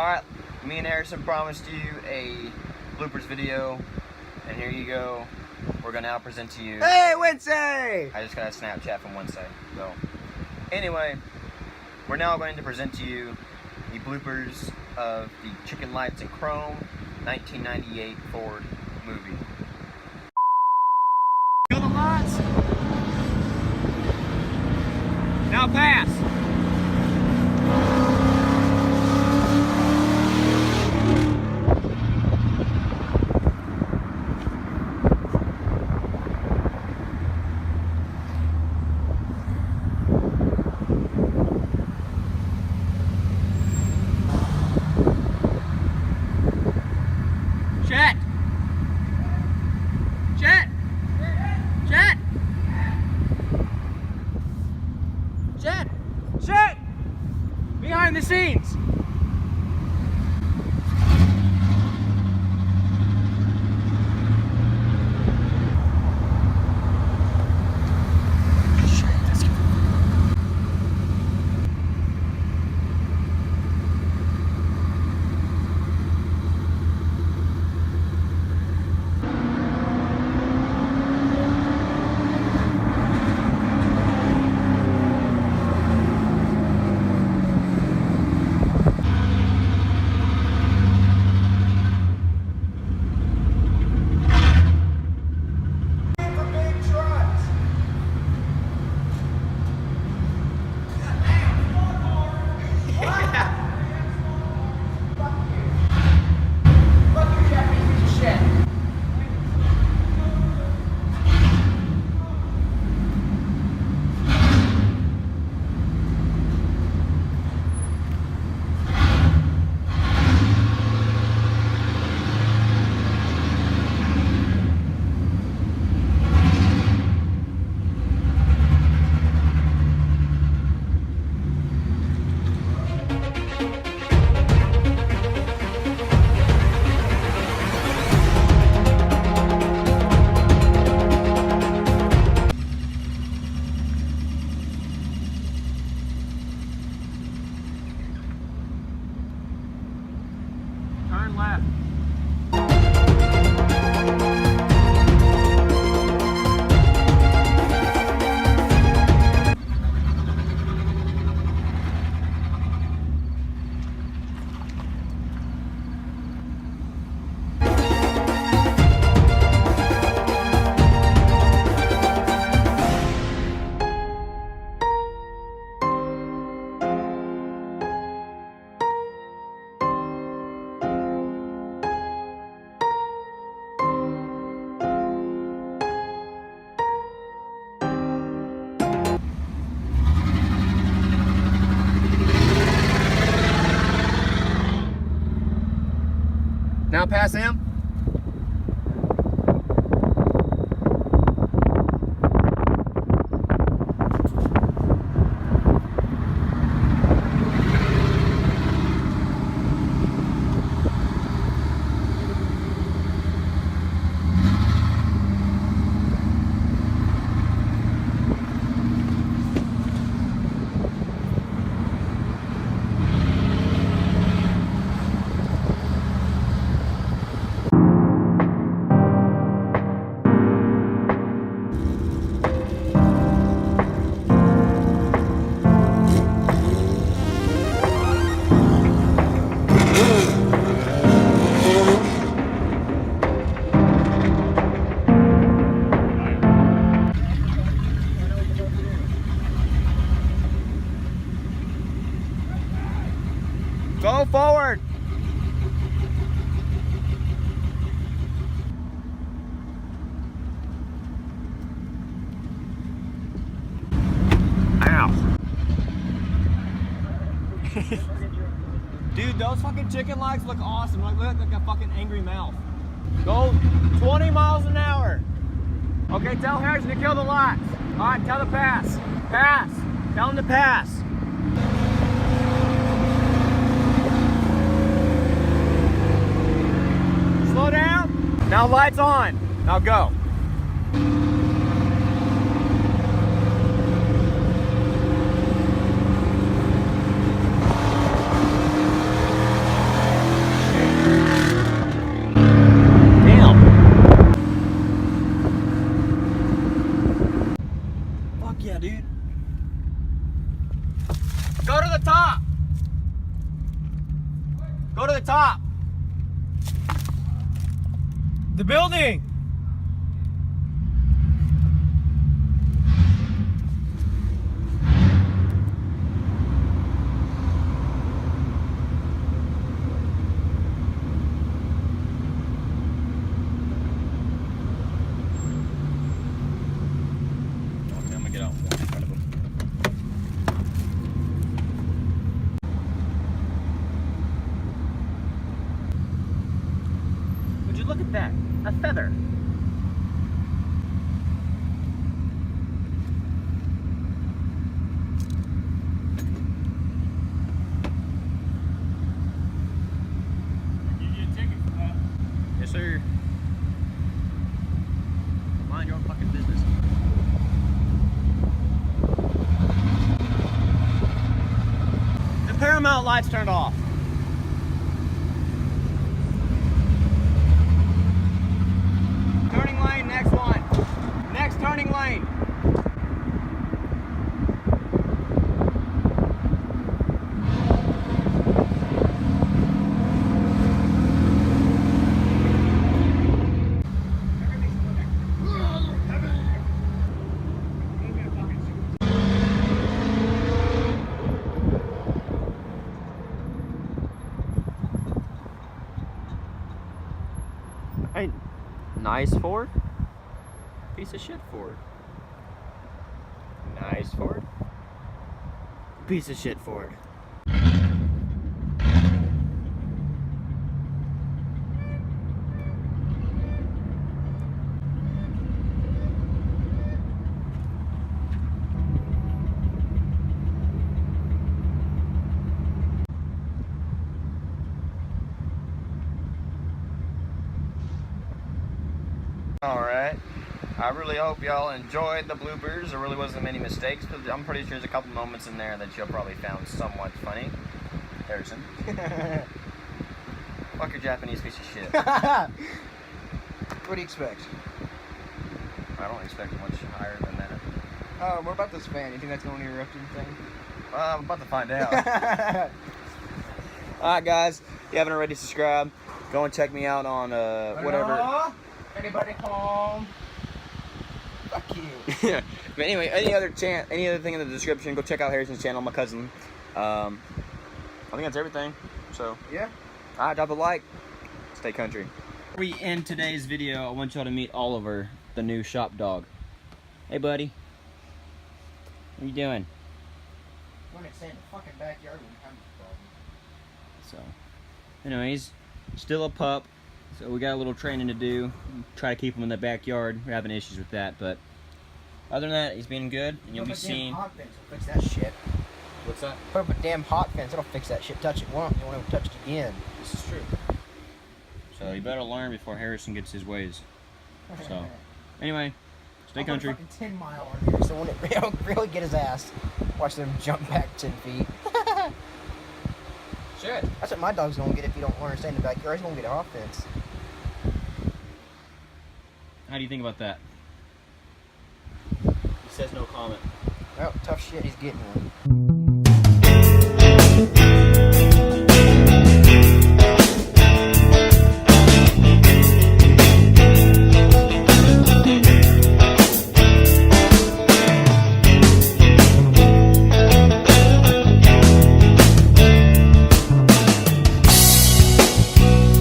Alright, me and Harrison promised you a bloopers video, and here you go. We're gonna now present to you. Hey, Wednesday! I just got a Snapchat from Wednesday. So, anyway, we're now going to present to you the bloopers of the Chicken Lights and Chrome 1998 Ford movie. Kill the lights. Now pass. Chet! Chet! Chet! Chet! Chet! Behind the scenes! Turn left. Now pass him. Go forward. Ow. Dude, those fucking chicken legs look awesome. Look like a fucking angry mouth. Go 20 miles an hour. Okay, tell Harrison to kill the lights. All right, tell the pass. Pass. Tell him to pass. Slow down. Now lights on. Now go. Go to the top. The building. Okay, I'm gonna get out in front of him. Would you look at that? A feather. Yes, sir. Mind your own fucking business. The Paramount lights turned off. Turning lane, next one. Next turning lane. Hey, nice Ford. Piece of shit Ford. Nice Ford. Piece of shit Ford. Alright, I really hope y'all enjoyed the bloopers. There really wasn't many mistakes, but I'm pretty sure there's a couple moments in there that y'all probably found somewhat funny. Harrison. Fuck your Japanese piece of shit. What do you expect? I don't expect much higher than that. What about this fan? You think that's going to interrupt anything? I'm about to find out. Alright guys, if you haven't already subscribed, go and check me out on whatever. Hello? Anybody home? Fuck you. Yeah. But anyway, any other thing in the description, go check out Harrison's channel, my cousin. I think that's everything. So Yeah. alright, drop a like. Stay country. Before we end today's video, I want y'all to meet Oliver, the new shop dog. Hey buddy. What are you doing? When it's in the fucking backyard, we have a problem. So, anyways, still a pup. So we got a little training to do. Try to keep him in the backyard. We're having issues with that, but other than that, he's been good, and you'll be seeing. Hot fence will fix that shit. What's that? Put up a damn hot fence. It'll fix that shit. Touch it once, you won't ever touch it again. This is true. So you better learn before Harrison gets his ways. So, anyway, stay country. I'll put a fucking 10 mile on here, so when it really get his ass, watch them jump back 10 feet. Shit. That's what my dog's gonna get if you don't learn to stay in the backyard. He's gonna get a hot fence. How do you think about that? He says no comment. Well, tough shit. He's getting one.